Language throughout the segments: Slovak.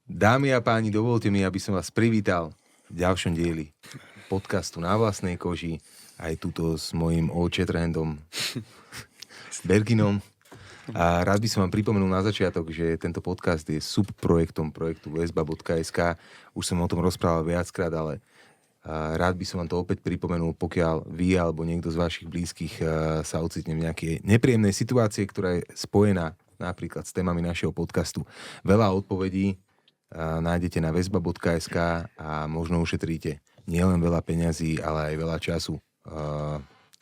Dámy a páni, dovolte mi, aby som vás privítal v ďalšom dieli podcastu Na vlastnej koži, aj tuto s mojím old shatterhandom Berginom. A rád by som vám pripomenul na začiatok, že tento podcast je subprojektom projektu väzba.sk. Už som o tom rozprával viackrát, ale rád by som vám to opäť pripomenul, pokiaľ vy alebo niekto z vašich blízkych sa ocitne v nejakej nepríjemnej situácii, ktorá je spojená napríklad s témami našeho podcastu. Veľa odpovedí nájdete na väzba.sk a možno ušetríte nielen veľa peňazí, ale aj veľa času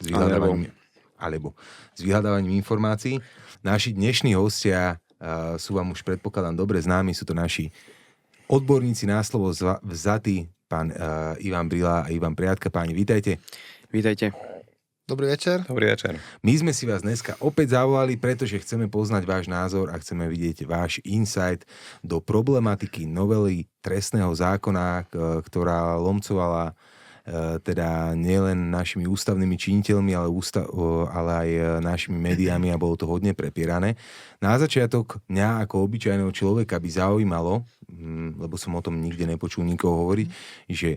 s vyhľadávaním informácií. Naši dnešní hostia sú vám už predpokladám dobre známi, sú to naši odborníci na slovo vzatí, pán Ivan Brila a Ivan Priatka. Páni, vítajte. Vítajte. Dobrý večer. Dobrý večer. My sme si vás dneska opäť zavolali, pretože chceme poznať váš názor a chceme vidieť váš insight do problematiky novely trestného zákona, ktorá lomcovala teda nielen našimi ústavnými činiteľmi, ale aj našimi médiami a bolo to hodne prepierané. Na začiatok mňa ako obyčajného človeka by zaujímalo, lebo som o tom nikde nepočul nikoho hovoriť, že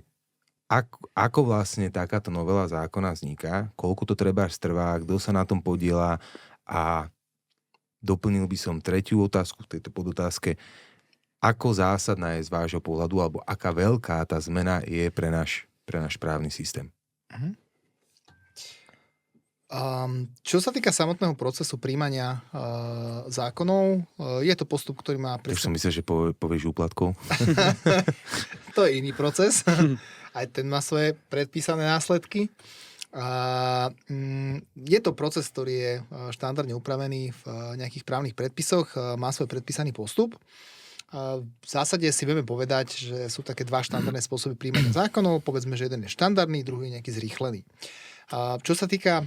ako vlastne takáto novela zákona vzniká, koľko to treba trvá, kto sa na tom podieľa a doplnil by som tretiu otázku v tejto podotázke. Ako zásadná je z vášho pohľadu, alebo aká veľká tá zmena je pre náš právny systém? Čo sa týka samotného procesu príjmania zákonov, je to postup, ktorý má... Už som myslel, že povieš úplatkov. To je iný proces. Aj ten má svoje predpísané následky. Je to proces, ktorý je štandardne upravený v nejakých právnych predpisoch, má svoj predpísaný postup. V zásade si vieme povedať, že sú také dva štandardné spôsoby príjmania zákonov. Povedzme, že jeden je štandardný, druhý je nejaký zrýchlený. Čo sa týka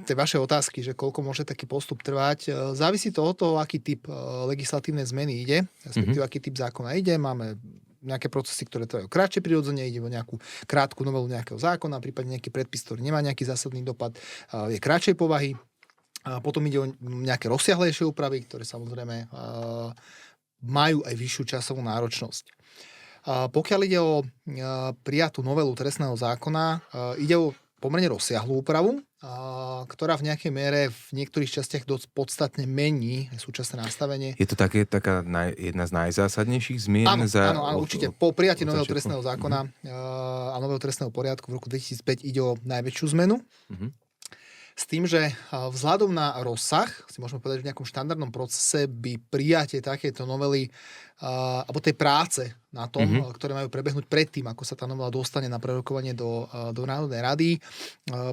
tej vašej otázky, že koľko môže taký postup trvať, závisí to od toho, aký typ legislatívnej zmeny ide, respektíve aký typ zákona ide. Máme nejaké procesy, ktoré trvajú kratšie prirodzene, ide o nejakú krátku novelu nejakého zákona, prípadne nejaký predpis, ktorý nemá nejaký zásadný dopad, je kratšej povahy. A potom ide o nejaké rozsiahlejšie úpravy, ktoré samozrejme majú aj vyššiu časovú náročnosť. Pokiaľ ide o prijatú novelu trestného zákona, ide o pomerne rozsiahlú úpravu, ktorá v nejakej miere v niektorých častiach dosť podstatne mení súčasné nastavenie. Je to taká jedna z najzásadnejších zmien? Áno, určite. Po prijatí nového trestného zákona a nového trestného poriadku v roku 2005 ide o najväčšiu zmenu. S tým, že vzhľadom na rozsah, si môžeme povedať, že v nejakom štandardnom procese by prijatie takéto novely alebo tej práce na tom, ktoré majú prebehnúť predtým, ako sa tá novela dostane na prerokovanie do Národnej rady,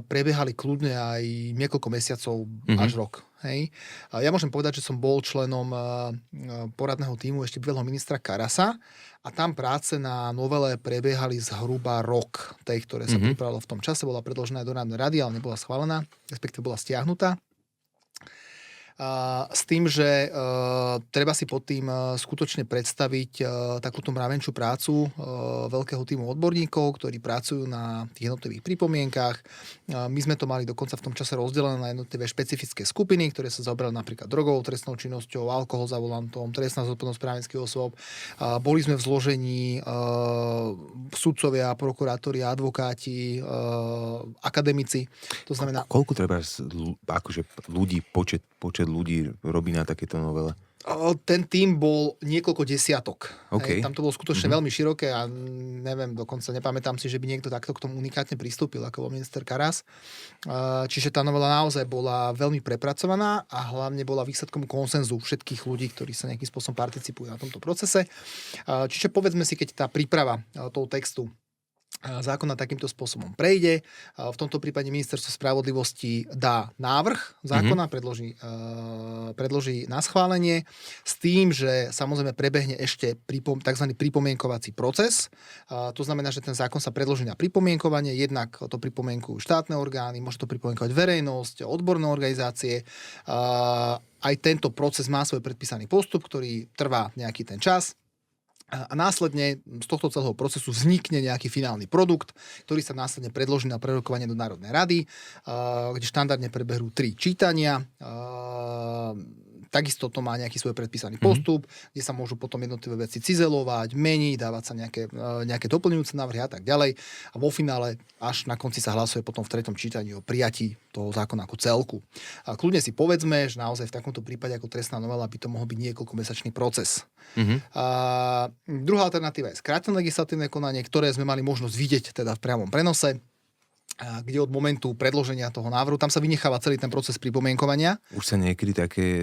prebiehali kľudne aj niekoľko mesiacov až rok. Hej. Ja môžem povedať, že som bol členom poradného tímu ešte bývalého ministra Karasa a tam práce na novele prebiehali zhruba rok. Tej, ktoré sa pripravilo v tom čase, bola predložená do Národnej rady, ale nebola schválená, respektíve bola stiahnutá. S tým, že treba si pod tým skutočne predstaviť takúto mravenčú prácu veľkého tímu odborníkov, ktorí pracujú na tých jednotlivých pripomienkach. My sme to mali dokonca v tom čase rozdelené na jednotlivé špecifické skupiny, ktoré sa zaoberali napríklad drogovou trestnou činnosťou, alkohol za volantom, trestná zodpovednosť právnických osôb. Boli sme v zložení sudcovia, prokurátori, advokáti, akademici. To znamená... Koľko treba akože ľudí, počet ľudí robí na takéto novele? Ten tím bol niekoľko desiatok. Okay. Tam to bolo skutočne veľmi široké a neviem, dokonca nepamätám si, že by niekto takto k tomu unikátne pristúpil, ako bol minister Karas. Čiže tá novela naozaj bola veľmi prepracovaná a hlavne bola výsledkom konsenzu všetkých ľudí, ktorí sa nejakým spôsobom participujú na tomto procese. Čiže povedzme si, keď tá príprava toho textu zákona takýmto spôsobom prejde. V tomto prípade ministerstvo spravodlivosti dá návrh zákona, predloží na schválenie s tým, že samozrejme prebehne ešte tzv. Pripomienkovací proces. To znamená, že ten zákon sa predloží na pripomienkovanie, jednak to pripomienkujú štátne orgány, môže to pripomienkovať verejnosť, odborné organizácie. Aj tento proces má svoj predpísaný postup, ktorý trvá nejaký ten čas. A následne z tohto celého procesu vznikne nejaký finálny produkt, ktorý sa následne predloží na prerokovanie do Národnej rady, kde štandardne prebehnú 3 čítania. takisto to má nejaký svoj predpísaný postup, kde sa môžu potom jednotlivé veci cizelovať, meniť, dávať sa nejaké doplňujúce návrhy a tak ďalej. A vo finále až na konci sa hlasuje potom v 3. čítaní o prijatí toho zákona ako celku. A kľudne si povedzme, že naozaj v takomto prípade ako trestná novela by to mohol byť niekoľkomesačný proces. A druhá alternatíva je skrátené legislatívne konanie, ktoré sme mali možnosť vidieť teda v priamom prenose, kde od momentu predloženia toho návrhu, tam sa vynecháva celý ten proces pripomienkovania. Už sa niekedy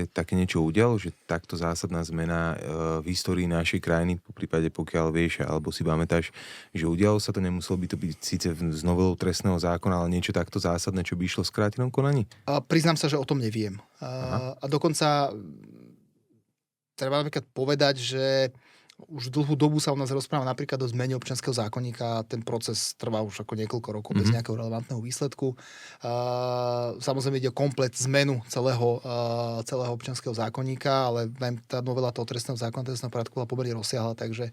také niečo udialo, že takto zásadná zmena v histórii našej krajiny, po prípade pokiaľ vieš, alebo si pamätáš, že udialo sa to, nemuselo by to byť síce z novelou trestného zákona, ale niečo takto zásadné, čo by išlo v skrátenom konaní? Priznám sa, že o tom neviem. A dokonca treba napríklad povedať, že už dlhú dobu sa u nás rozpráva napríklad o zmene občianskeho zákonníka. Ten proces trvá už ako niekoľko rokov bez nejakého relevantného výsledku. Samozrejme ide o komplet zmenu celého občianskeho zákonníka, ale tá novela toho trestného zákona, trestného poriadku bola pomerne rozsiahla, takže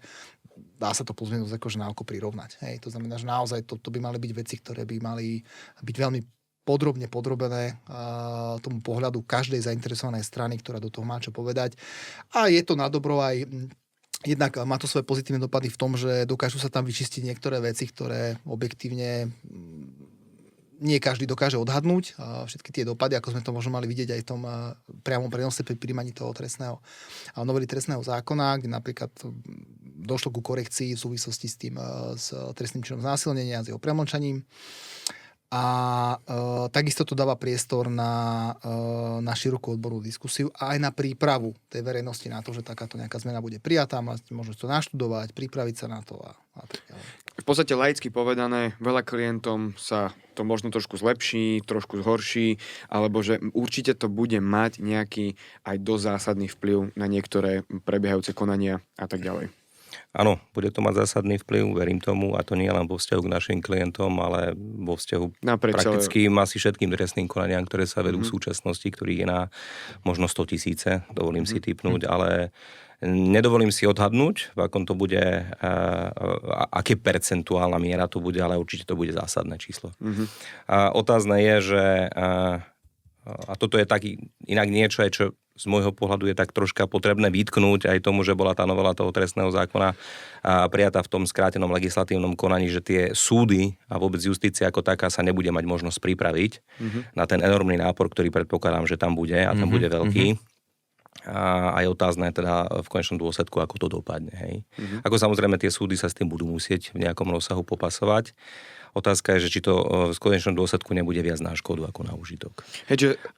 dá sa to plus minus akože na oko prirovnať. Hej. To znamená, že naozaj to by mali byť veci, ktoré by mali byť veľmi podrobne podrobené tomu pohľadu každej zainteresovanej strany, ktorá do toho má čo povedať. A je to na dobro aj jednak má to svoje pozitívne dopady v tom, že dokážu sa tam vyčistiť niektoré veci, ktoré objektívne nie každý dokáže odhadnúť. Všetky tie dopady, ako sme to možno mali vidieť aj v tom priamom prenose pri príjmaní toho novely trestného zákona, kde napríklad došlo ku korekcii v súvislosti s trestným činom znásilnenia, s jeho premlčaním. A takisto to dáva priestor na širokú odbornú diskusiu a aj na prípravu tej verejnosti na to, že takáto nejaká zmena bude prijatá, môžu to naštudovať, pripraviť sa na to a tak ďalej. V podstate laicky povedané, veľa klientom sa to možno trošku zlepší, trošku zhorší, alebo že určite to bude mať nejaký aj dosť zásadný vplyv na niektoré prebiehajúce konania a tak ďalej. Áno, bude to mať zásadný vplyv, verím tomu, a to nie len vo vzťahu k našim klientom, ale vo vzťahu prakticky asi všetkým trestným konaniam, ktoré sa vedú v súčasnosti, ktorých je na možno 100 000, dovolím si tipnúť, ale nedovolím si odhadnúť, v akom to bude, aké percentuálna miera to bude, ale určite to bude zásadné číslo. A otázne je, že a toto je taký inak niečo, aj čo z môjho pohľadu je tak troška potrebné vytknúť aj tomu, že bola tá novela toho trestného zákona prijatá v tom skrátenom legislatívnom konaní, že tie súdy a vôbec justícia ako taká sa nebude mať možnosť pripraviť na ten enormný nápor, ktorý predpokladám, že tam bude a tam bude veľký. A je otázne teda v konečnom dôsledku, ako to dopadne. Hej. Ako samozrejme tie súdy sa s tým budú musieť v nejakom rozsahu popasovať. Otázka je, že či to v konečnom dôsledku nebude viac na škodu ako na užitok.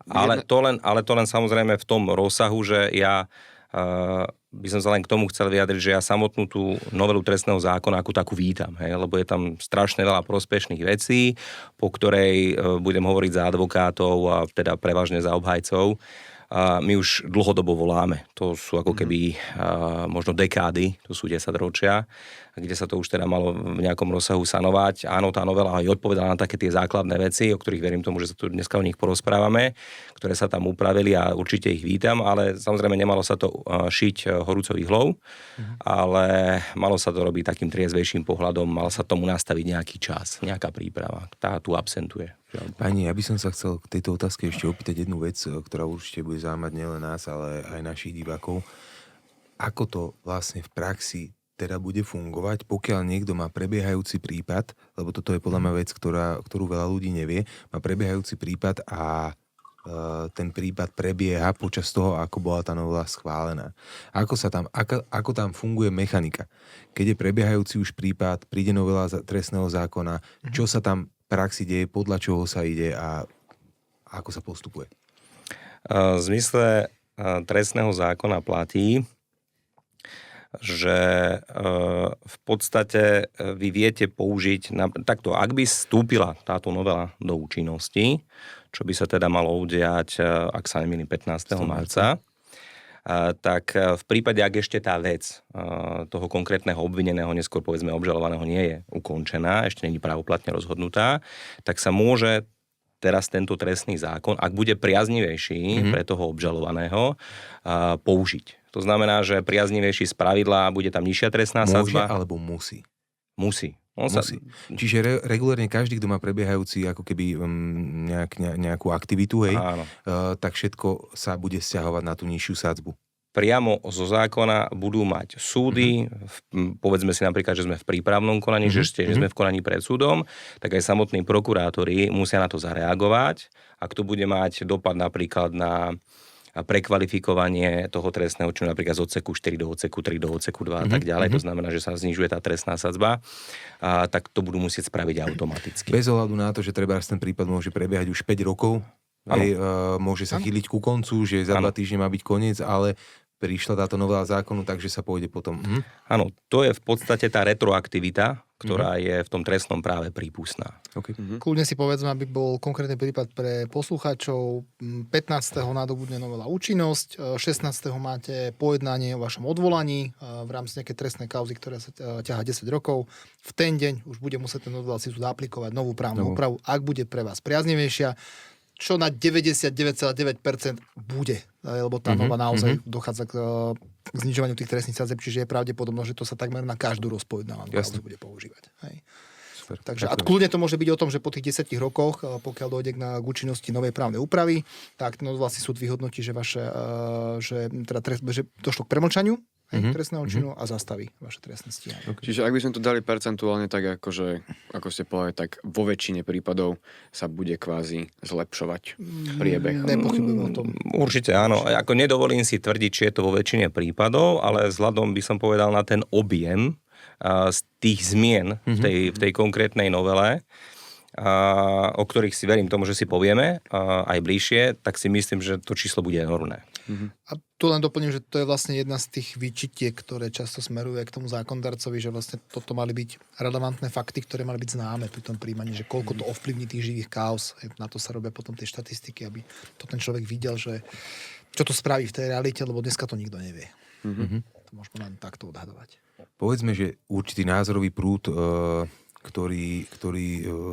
Ale to len samozrejme v tom rozsahu, že ja by som sa len k tomu chcel vyjadriť, že ja samotnú tú novelu trestného zákona ako takú vítam, hej, lebo je tam strašne veľa prospešných vecí, po ktorej budem hovoriť za advokátov a teda prevažne za obhajcov. My už dlhodobo voláme. To sú ako keby možno dekády, to sú 10 ročia, kde sa to už teda malo v nejakom rozsahu sanovať. Áno, tá novela aj odpovedala na také tie základné veci, o ktorých verím tomu, že sa tu dneska o nich porozprávame, ktoré sa tam upravili a určite ich vítam, ale samozrejme nemalo sa to šiť horúcou ihlou, ale malo sa to robiť takým triezvejším pohľadom, mal sa tomu nastaviť nejaký čas, nejaká príprava. Tá tu absentuje. Pani, ja by som sa chcel k tejto otázke ešte opýtať jednu vec, ktorá určite bude zaujímať nielen nás, ale aj našich divákov. Ako to vlastne v praxi teda bude fungovať, pokiaľ niekto má prebiehajúci prípad, lebo toto je podľa mňa vec, ktorú veľa ľudí nevie, má prebiehajúci prípad a ten prípad prebieha počas toho, ako bola tá novela schválená. Ako tam funguje mechanika? Keď je prebiehajúci už prípad, príde novela trestného zákona, čo sa tam v praxi deje, podľa čoho sa ide a ako sa postupuje? V zmysle trestného zákona platí, že v podstate vy viete použiť, takto, ak by vstúpila táto novela do účinnosti, čo by sa teda malo udiať, ak sa nemýlim, 15. marca, tak v prípade, ak ešte tá vec toho konkrétneho obvineného, neskôr povedzme obžalovaného, nie je ukončená, ešte nie je právoplatne rozhodnutá, tak sa môže teraz tento trestný zákon, ak bude priaznivejší pre toho obžalovaného, použiť. To znamená, že priaznivejší z pravidla bude tam nižšia trestná sadzba. Môže alebo musí? Musí. Musí. Čiže regulárne každý, kto má prebiehajúci ako keby nejakú aktivitu, hej, tak všetko sa bude sťahovať na tú nižšiu sadzbu. Priamo zo zákona budú mať súdy, povedzme si napríklad, že sme v prípravnom konaní, že sme v konaní pred súdom, tak aj samotní prokurátori musia na to zareagovať. Ak to bude mať dopad napríklad na prekvalifikovanie toho trestného činu napríklad z odseku 4 do odseku 3 do odseku 2 a tak ďalej, to znamená, že sa znižuje tá trestná sadzba, tak to budú musieť spraviť automaticky. Bez ohľadu na to, že treba ten prípad môže prebiehať už 5 rokov, môže sa chyliť ku koncu, že za 2 týždne má byť koniec, ale prišla táto novela zákonu, takže sa pôjde potom. Áno, to je v podstate tá retroaktivita, ktorá je v tom trestnom práve prípustná. Okay. Kľudne si povedzme, aby bol konkrétny prípad pre poslucháčov. 15. nadobudne novela účinnosť, 16. máte pojednanie o vašom odvolaní v rámci nejakej trestnej kauzy, ktorá sa ťahá 10 rokov. V ten deň už bude musieť ten odvolací súd aplikovať novú právnu úpravu, ak bude pre vás priaznivejšia, čo na 99,9% bude, lebo tá nová naozaj dochádza k znižovaniu tých trestných sadzieb, čiže je pravdepodobné, že to sa takmer na každú rozpojednávanú kauzu bude používať. Hej. Super. Takže a kľudne to môže byť o tom, že po tých 10 rokoch, pokiaľ dojde k účinnosti novej právnej úpravy, tak vlastne súd vyhodnotí, že došlo k premlčaniu trestného činu a zastaví vaše trestné stíhanie. Okay. Čiže ak by sme to dali percentuálne, tak akože, ako ste povedali, tak vo väčšine prípadov sa bude kvázi zlepšovať priebeh. Nepochybujem o tom. Určite áno. Ako nedovolím si tvrdiť, či je to vo väčšine prípadov, ale vzhľadom by som povedal na ten objem z tých zmien v tej konkrétnej novele, o ktorých si verím tomu, že si povieme aj bližšie, tak si myslím, že to číslo bude enormné. A tu len doplním, že to je vlastne jedna z tých výčitiek, ktoré často smeruje k tomu zákonodarcovi, že vlastne toto mali byť relevantné fakty, ktoré mali byť známe pri tom príjmaní, že koľko to ovplyvní tých živých kauz. Na to sa robia potom tie štatistiky, aby to ten človek videl, že čo to spraví v tej realite, lebo dneska to nikto nevie. To môžeme len takto odhadovať. Povedzme, že určitý názorový prúd, ktorý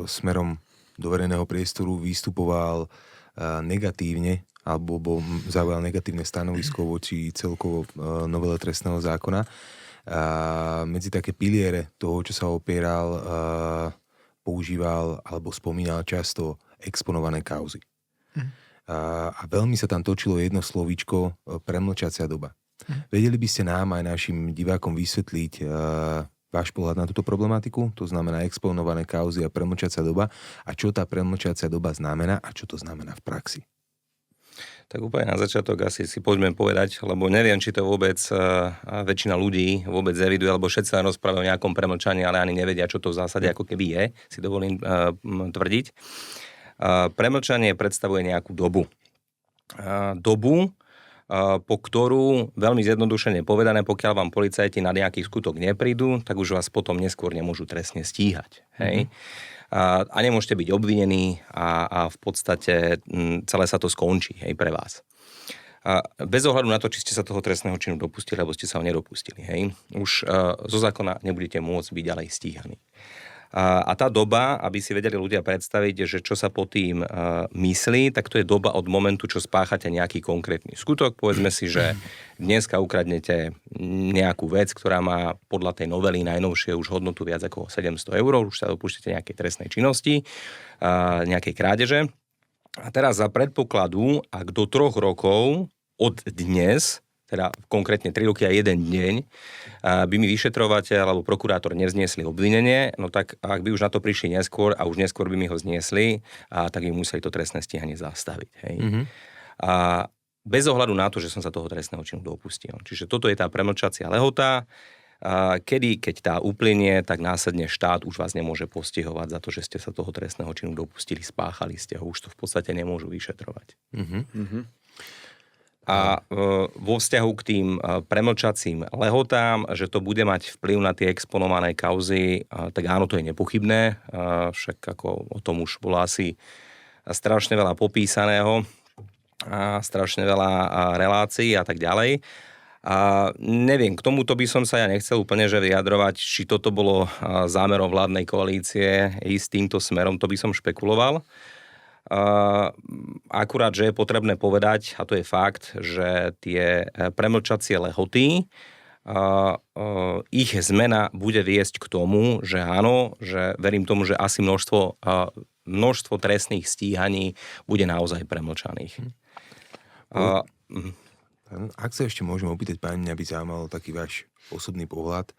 smerom do verejného priestoru vystupoval negatívne alebo zaujal negatívne stanovisko voči celkovo novele trestného zákona. Medzi také piliere toho, čo sa opieral, používal alebo spomínal často exponované kauzy. A veľmi sa tam točilo jedno slovíčko premlčacia doba. Vedeli by ste nám aj našim divákom vysvetliť váš pohľad na túto problematiku? To znamená exponované kauzy a premlčacia doba. A čo tá premlčacia doba znamená a čo to znamená v praxi? Tak úplne na začiatok asi si poďme povedať, lebo neviem, či to vôbec väčšina ľudí vôbec eviduje, alebo všetci sa rozprávajú o nejakom premlčaní, ale ani nevedia, čo to v zásade ako keby je, si dovolím tvrdiť. Premlčanie predstavuje nejakú dobu. Po ktorú, veľmi zjednodušene povedané, pokiaľ vám policajti na nejaký skutok neprídu, tak už vás potom neskôr nemôžu trestne stíhať. Hej? A nemôžete byť obvinení a v podstate celé sa to skončí, hej, pre vás. Bez ohľadu na to, či ste sa toho trestného činu dopustili, alebo ste sa ho nedopustili. Hej? Už zo zákona nebudete môcť byť ďalej stíhaní. A tá doba, aby si vedeli ľudia predstaviť, že čo sa pod tým myslí, tak to je doba od momentu, čo spáchate nejaký konkrétny skutok. Povedzme si, že dneska ukradnete nejakú vec, ktorá má podľa tej novely najnovšie už hodnotu viac ako 700 €, už sa dopúšťate nejakej trestnej činnosti, nejakej krádeže. A teraz za predpokladu, ak do 3 rokov od dnes, teda konkrétne 3 roky a 1 deň, by mi vyšetrovateľ alebo prokurátor nevzniesli obvinenie, no tak ak by už na to prišli neskôr a už neskôr by mi ho zniesli, tak by museli to trestné stíhanie zastaviť. Hej. A bez ohľadu na to, že som sa toho trestného činu dopustil. Čiže toto je tá premlčacia lehota, keď tá uplynie, tak následne štát už vás nemôže postihovať za to, že ste sa toho trestného činu dopustili, spáchali ste ho, už to v podstate nemôžu vyšetrovať. A vo vzťahu k tým premlčacím lehotám, že to bude mať vplyv na tie exponované kauzy, tak áno, to je nepochybné. Však ako o tom už bolo asi strašne veľa popísaného, strašne veľa relácií a tak ďalej. A neviem, k tomuto by som sa ja nechcel úplne že vyjadrovať, či toto bolo zámerom vládnej koalície ísť týmto smerom, to by som špekuloval. Akurát, že je potrebné povedať, a to je fakt, že tie premlčacie lehoty ich zmena bude viesť k tomu, že áno, že verím tomu, že asi množstvo trestných stíhaní bude naozaj premlčaných. Ak sa ešte môžem opýtať, páni, mňa by zaujímalo taký váš osobný pohľad.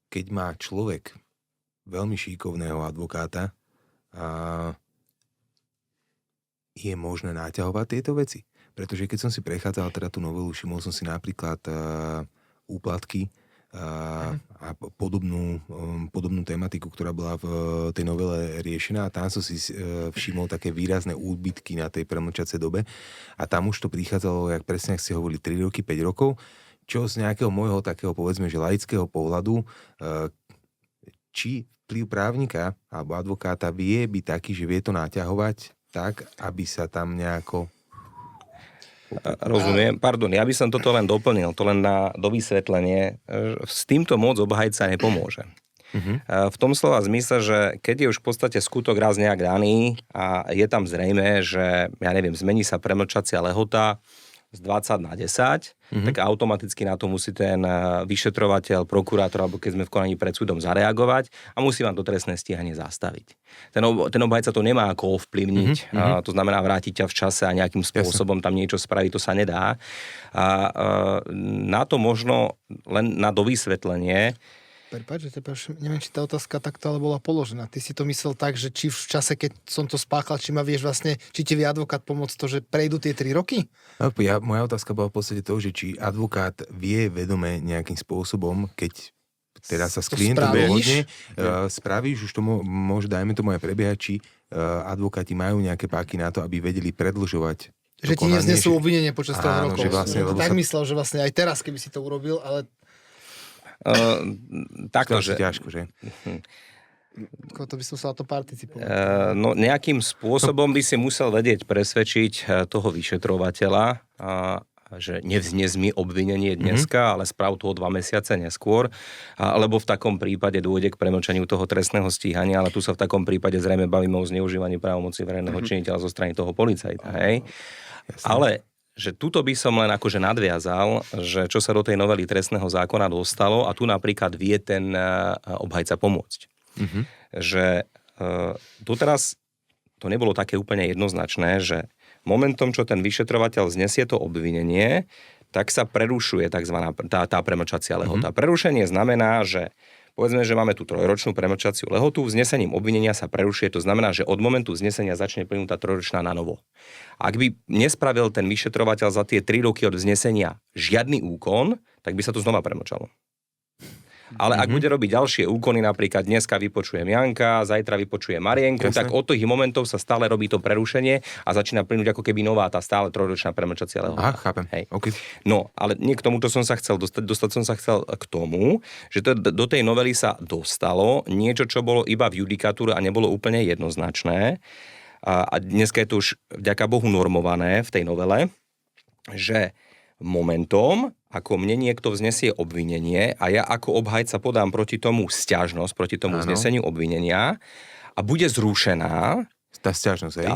Keď má človek veľmi šikovného advokáta, je možné naťahovať tieto veci? Pretože keď som si prechádzal teda tú novelu, všimol som si napríklad úplatky a podobnú tematiku, ktorá bola v tej novele riešená, a tam som si všimol také výrazné úbytky na tej premlčacej dobe a tam už to prichádzalo, jak presne, ak ste hovorili, 3 roky, 5 rokov, čo z nejakého môjho takého, povedzme, že laického pohľadu, či vplyv právnika alebo advokáta vie byť taký, že vie to naťahovať tak, aby sa tam nejako... Rozumiem. Pardon, ja by som toto len doplnil, to len na dovysvetlenie. S týmto moc obhajca nepomôže. V tom slova zmysle, že keď je už v podstate skutok raz nejak daný a je tam zrejme, že, ja neviem, zmení sa premlčacia lehota z 20 na 10, tak automaticky na to musí ten vyšetrovateľ, prokurátor, alebo keď sme v konaní pred súdom, zareagovať a musí vám to trestné stíhanie zastaviť. Ten obhajca to nemá ako ovplyvniť, to znamená vrátiť ťa v čase a nejakým spôsobom tam niečo spraviť, to sa nedá. Na to možno len na dovysvetlenie. Prepáč, neviem, či tá otázka takto ale bola položená. Ty si to myslel tak, že či v čase, keď som to spáchal, či ma vieš vlastne, či ti vie advokát pomôcť to, že prejdú tie 3 roky? Moja otázka bola v podstate to, že či advokát vie vedome nejakým spôsobom, keď teda sa s klientom dohodne, spravíš, už to môže, dajme tomu aj prebiehať, či advokáti majú nejaké páky na to, aby vedeli predĺžovať. Že ti neznesú obvinenie počas toho rokov. Vlastne, tak myslel, že vlastne aj teraz, keby si to urobil, ale... Takto, že... ťažko, že? To by som musel to participovať. No nejakým spôsobom by si musel vedieť presvedčiť toho vyšetrovateľa, že nevznes mi obvinenie dneska, ale sprav to o 2 mesiace neskôr, lebo v takom prípade dôjde k premlčaniu toho trestného stíhania, ale tu sa v takom prípade zrejme bavíme o zneužívaní právomoci verejného činiteľa zo strany toho policajta, hej? Ale že tuto by som len akože nadviazal, že čo sa do tej novely trestného zákona dostalo a tu napríklad vie ten obhajca pomôcť. Že doteraz to nebolo také úplne jednoznačné, že momentom, čo ten vyšetrovateľ znesie to obvinenie, tak sa prerušuje tá premlčacia lehota. Prerušenie znamená, že povedzme, že máme tú 3-ročnú premlčaciu lehotu, vznesením obvinenia sa prerušuje, to znamená, že od momentu vznesenia začne plynúť tá 3-ročná na novo. Ak by nespravil ten vyšetrovateľ za tie 3 roky od vznesenia žiadny úkon, tak by sa to znova premlčalo. Ale ak bude robiť ďalšie úkony, napríklad dneska vypočujem Janka, zajtra vypočujem Marienku, tak od tých momentov sa stále robí to prerušenie a začína plynúť ako keby nová tá stále 3-ročná premlčacia lehota. Aha, chápem. Hej. Okay. No, ale nie k tomuto som sa chcel dostať som sa chcel k tomu, že do tej novely sa dostalo niečo, čo bolo iba v judikatúre a nebolo úplne jednoznačné. A dneska je to už vďaka Bohu normované v tej novele, že momentom, ako mne niekto vznesie obvinenie a ja ako obhajca podám proti tomu sťažnosť, proti tomu vzneseniu obvinenia a bude zrušená tá sťažnosť, hej?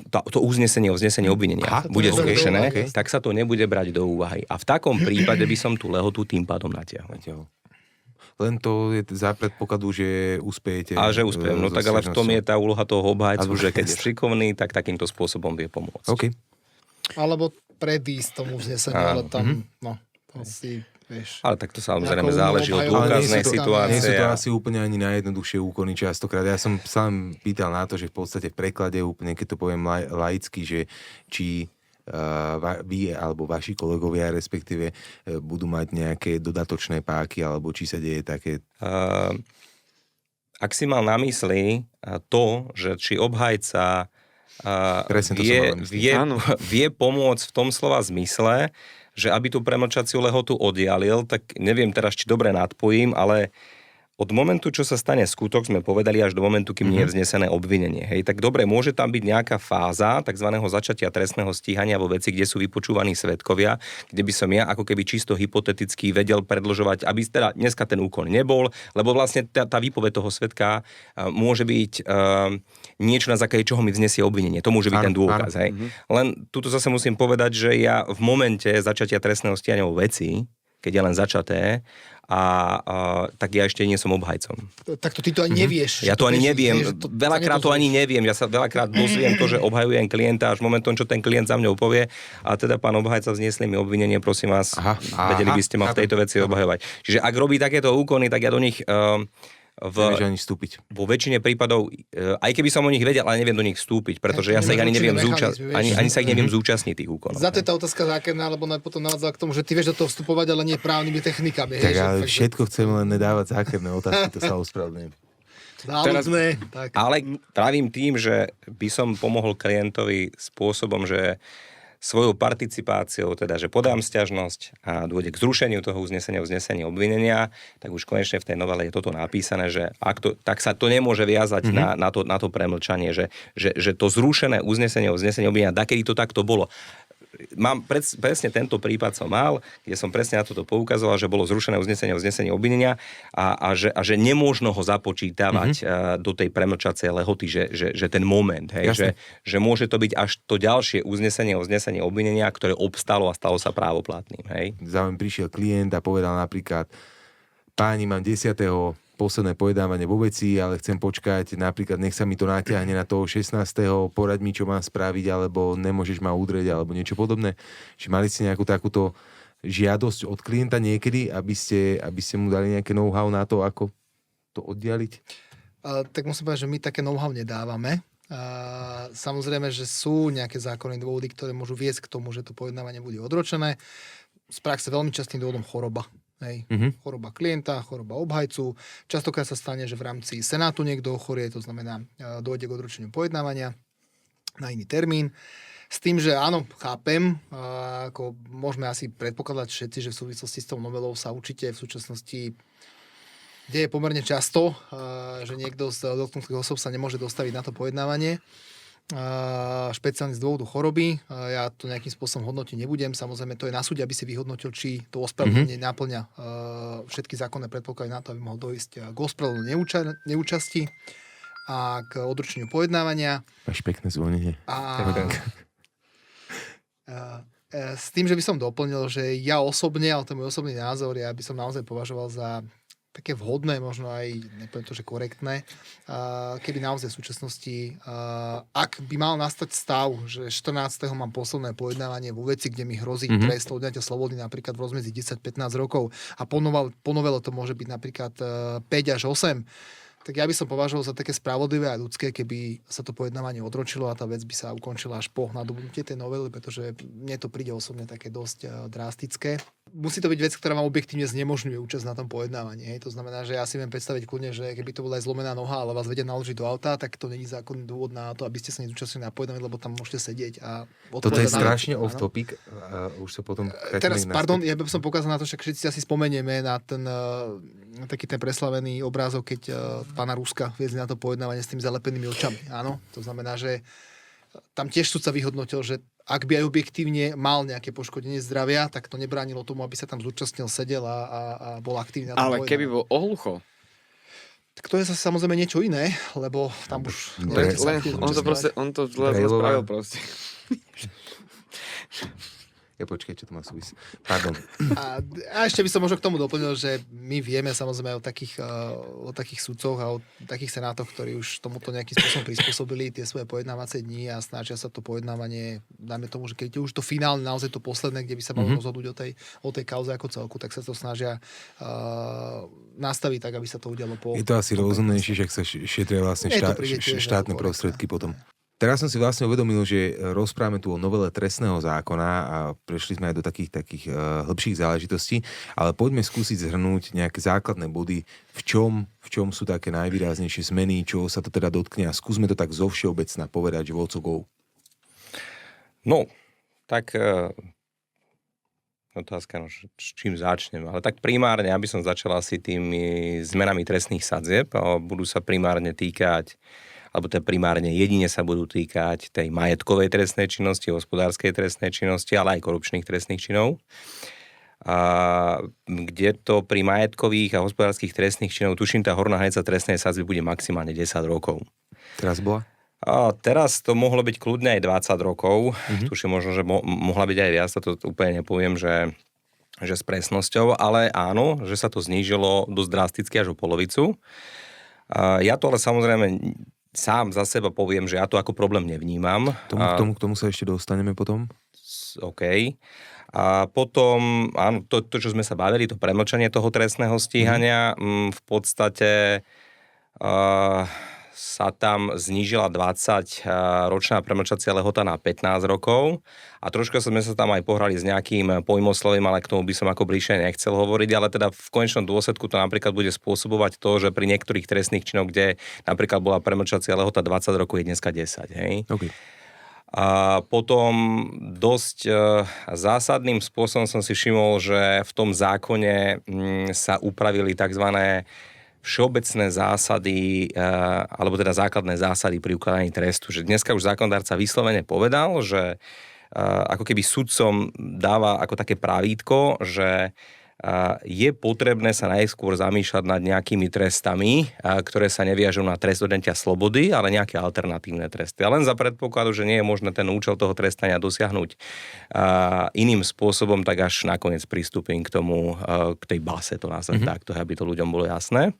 To uznesenie o vznesení obvinenia bude zrušené, tak sa to nebude brať do úvahy. A v takom prípade by som tú lehotu tým pádom natiahol. Len to je za predpokladu, že uspejete. A že uspejem, no tak ale v tom je tá úloha toho obhajcu, že keď je šikovný, tak takýmto spôsobom vie pomôcť. Okay. Alebo predísť tomu vzneseniu, ale tam, asi, vieš... Ale tak to samozrejme záleží od dôkaznej situácie. Nie sú to asi úplne ani najjednoduchšie úkony častokrát. Ja som sám pýtal na to, že v podstate v preklade úplne, keď to poviem laicky, že či vy alebo vaši kolegovia respektíve budú mať nejaké dodatočné páky, alebo či sa deje také... Ak si mal na mysli že či obhajca vie pomôcť v tom slova zmysle, že aby tú premlčaciu lehotu oddialil, tak neviem teraz, či dobre nadpojím, ale od momentu, čo sa stane skutok, sme povedali až do momentu, kým nie je vznesené obvinenie. Hej, tak dobre, môže tam byť nejaká fáza takzvaného začatia trestného stíhania vo veci, kde sú vypočúvaní svedkovia, kde by som ja ako keby čisto hypoteticky vedel predĺžovať, aby teda dneska ten úkon nebol, lebo vlastne tá výpoveď toho svedka môže byť niečo, na základe čoho mi vznesie obvinenie. To môže byť ten dôkaz. Hej. Len tuto zase musím povedať, že ja v momente začatia trestného stíhania vo veci, keď je len začaté, tak ja ešte nie som obhajcom. Tak to ty to ani nevieš. Ja to ani neviem. Veľakrát to ani neviem. Ja sa veľakrát dozviem to, že obhajujem klienta až momentom, čo ten klient za mňou povie. A teda pán obhajca vzniesli mi obvinenie, prosím vás, vedeli by ste ma v tejto veci obhajovať. Čiže ak robí takéto úkony, tak ja do nich nevieš ani vstúpiť. Vo väčšine prípadov, aj keby som o nich vedel, ale neviem do nich vstúpiť, pretože ja sa ich ani neviem ani sa ich neviem zúčastniť tých úkonov. Za to je tá otázka zákerná, alebo potom navádza k tomu, že ty vieš do toho vstupovať, ale nie právnymi technikami. Tak ale všetko chceme len nedávať zákerné otázky, to sa ospravedlňujem. Ale pravím tým, že by som pomohol klientovi spôsobom, že svojou participáciou, teda, že podám sťažnosť a dôjde k zrušeniu toho uznesenia obvinenia, tak už konečne v tej novele je toto napísané, že tak sa to nemôže viazať na to premlčanie, že to zrušené uznesenie obvinenia, dakedy to takto bolo. Mám presne tento prípad som mal, kde som presne na toto poukazoval, že bolo zrušené uznesenie obvinenia a že nemôžno ho započítavať do tej premlčacej lehoty, že ten moment, hej, že môže to byť až to ďalšie uznesenie obvinenia, ktoré obstalo a stalo sa právoplatným. Hej. Za mňa prišiel klient a povedal napríklad: páni, mám 10. posledné pojednávanie vo veci, ale chcem počkať, napríklad nech sa mi to natiahne na toho 16. poraď mi, čo mám spraviť, alebo nemôžeš ma udrieť, alebo niečo podobné. Či mali ste nejakú takúto žiadosť od klienta niekedy, aby ste mu dali nejaké know-how na to, ako to oddialiť? Tak musím povedať, že my také know-how nedávame. Samozrejme, že sú nejaké zákonné dôvody, ktoré môžu viesť k tomu, že to pojednávanie bude odročené. Z praxe veľmi častým dôvodom choroba. Hej. Choroba klienta, choroba obhajcu. Častokrát sa stane, že v rámci senátu niekto ochorie, to znamená, dojde k odročeniu pojednávania na iný termín. S tým, že áno, chápem, ako môžeme asi predpokladať všetci, že v súvislosti s tou novelou sa určite v súčasnosti deje pomerne často, že niekto z dotknutých osob sa nemôže dostaviť na to pojednávanie. Špeciálne z dôvodu choroby. Ja to nejakým spôsobom hodnotiť nebudem. Samozrejme, to je na súde, aby si vyhodnotil, či to ospravedlnenie náplňa všetky zákonné predpoklady na to, aby mohol dojsť k ospravedlneniu neúčasti a k odročeniu pojednávania. Máš pekné zvonenie. S tým, že by som doplnil, že ja osobne, ale to je môj osobný názor, ja by som naozaj považoval za také vhodné, možno aj, nepoviem to, že korektné, keby naozaj v súčasnosti, ak by mal nastať stav, že 14. mám posledné pojednávanie vo veci, kde mi hrozí trest odňatia slobody napríklad v rozmedzi 10-15 rokov a po novele to môže byť napríklad 5 až 8, tak ja by som považoval za také spravodlivé a ľudské, keby sa to pojednávanie odročilo a tá vec by sa ukončila až po nadobudnutie tej novely, pretože mne to príde osobne také dosť drastické. Musí to byť vec, ktorá vám objektívne znemožňuje účasť na tom pojednávaní. Hej. To znamená, že ja si viem predstaviť kľudne, že keby to bola aj zlomená noha, ale vás vedia naložiť do auta, tak to není zákonný dôvod na to, aby ste sa nezúčastnili na pojednávanie, lebo tam môžete sedieť a toto je strašne off topic. Už sa potom teraz, pardon, ja by som pokázal na to, že všetci asi spomenieme na ten taký ten preslavený obrázok, keď pána Ruska viezli na to pojednávanie s tými zalepenými očami. Áno, to znamená, že tam tiež sudca vyhodnotil, že ak by aj objektívne mal nejaké poškodenie zdravia, tak to nebránilo tomu, aby sa tam zúčastnil, sedel a bol aktívny. Ale keby bol ohlucho? Tak to je zase samozrejme niečo iné, lebo tam už... On to spravil proste. Ja počkaj, čo to má súvisí. Pardon. A ešte by som možno k tomu doplnil, že my vieme samozrejme o takých sudcoch a o takých senátoch, ktorí už tomuto nejakým spôsobom prispôsobili tie svoje pojednávacie dni a snažia sa to pojednávanie, dáme tomu, že keď je už to finálne, naozaj to posledné, kde by sa malo rozhodnúť o tej kauze ako celku, tak sa to snažia nastaviť tak, aby sa to udialo po... Je to asi rozumnejšie, že sa šetria vlastne štátne prostriedky potom. Teraz som si vlastne uvedomil, že rozprávame tu o novele trestného zákona a prešli sme aj do takých hĺbších záležitostí, ale poďme skúsiť zhrnúť nejaké základné body, v čom sú také najvýraznejšie zmeny, čo sa to teda dotkne a skúsme to tak zovšeobecna povedať, že vocogov. No, tak otázka, s čím začnem, ale tak primárne, aby som začal asi tými zmenami trestných sadzieb, budú sa primárne týkať alebo teda primárne jedine sa budú týkať tej majetkovej trestnej činnosti, hospodárskej trestnej činnosti, ale aj korupčných trestných činov. Kde to pri majetkových a hospodárskych trestných činov, tuším, tá horná hranica trestnej sadzby bude maximálne 10 rokov. Teraz bola? A teraz to mohlo byť kľudne aj 20 rokov. Tuším možno, že mohla byť aj viac, to úplne nepoviem, že s presnosťou, ale áno, že sa to znížilo dosť drasticky až o polovicu. Ja to ale samozrejme sám za seba poviem, že ja to ako problém nevnímam. K tomu sa ešte dostaneme potom. OK. A potom, áno, to, čo sme sa bavili, to premlčanie toho trestného stíhania, v podstate sa tam znížila 20-ročná premlčacia lehota na 15 rokov a troška sme sa tam aj pohrali s nejakým pojmoslovím, ale k tomu by som ako bližšie nechcel hovoriť, ale teda v konečnom dôsledku to napríklad bude spôsobovať to, že pri niektorých trestných činoch, kde napríklad bola premlčacia lehota 20 rokov, je dneska 10, hej? Okay. A potom dosť zásadným spôsobom som si všimol, že v tom zákone sa upravili takzvané všeobecné zásady, alebo teda základné zásady pri ukladaní trestu. Že dneska už zákonodárca vyslovene povedal, že ako keby sudcom dáva ako také pravítko, že je potrebné sa najskôr zamýšľať nad nejakými trestami, ktoré sa neviažú na trest odňatia slobody, ale nejaké alternatívne tresty. A len za predpokladu, že nie je možné ten účel toho trestania dosiahnuť iným spôsobom, tak až nakoniec pristúpim k tomu, k tej base, to nazvem takto, aby to ľuďom bolo jasné.